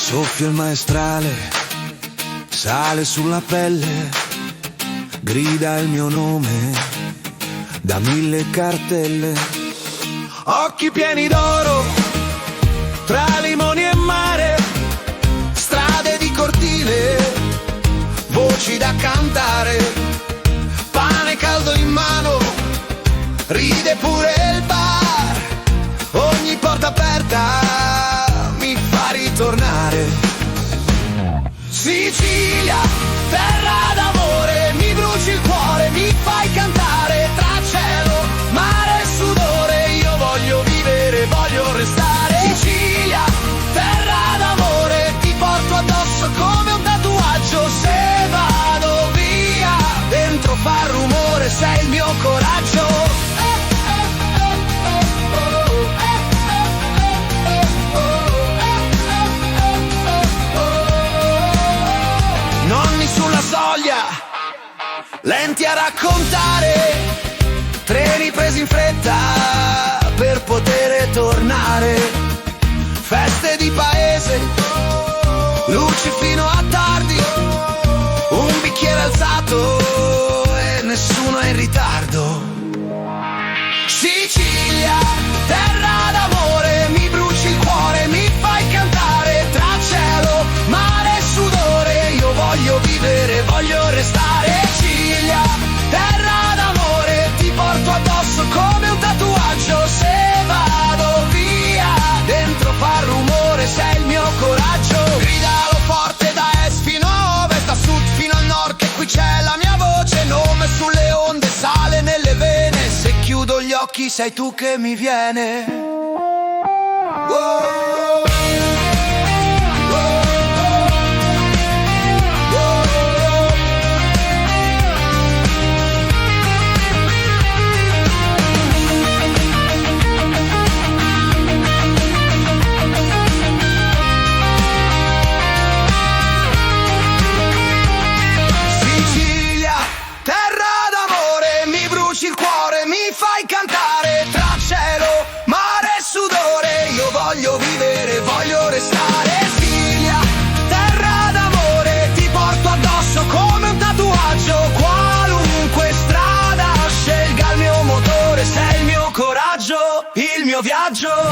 Soffia il maestrale, sale sulla pelle, grida il mio nome da 1000 cartelle. Occhi pieni d'oro, tra limoni e mare, strade di cortile, voci da cantare, pane caldo in mano, ride pure il bar, ogni porta aperta mi fa ritornare. Sicilia, terra d'amore, mi bruci il cuore, mi fai cantare, tra cielo, mare e sudore, io voglio vivere, voglio restare. Sicilia, terra d'amore, ti porto addosso come un tatuaggio, se vado via, dentro fa rumore, sei il mio coraggio. Nonni sulla soglia, lenti a raccontare, treni presi in fretta per poter tornare, feste di paese, luci fino a tardi, un bicchiere alzato e nessuno è in ritardo. Sicilia, terra d'amore, mi bruci il cuore, mi fai cantare, tra cielo, mare e sudore, io voglio vivere, voglio restare. Sicilia, terra d'amore, ti porto addosso come un tatuaggio, se vado via, dentro fa rumore, sei il mio coraggio. Gridalo forte da est fino a ovest, da sud fino al nord, che qui c'è la mia voce, nome sulle onde, sale nelle vene, se chiudo gli occhi sei tu che mi viene. Oh. Il cuore, mi fai cantare, tra cielo, mare e sudore, io voglio vivere, voglio restare. Sicilia, terra d'amore, ti porto addosso come un tatuaggio, qualunque strada scelga il mio motore, sei il mio coraggio, il mio viaggio.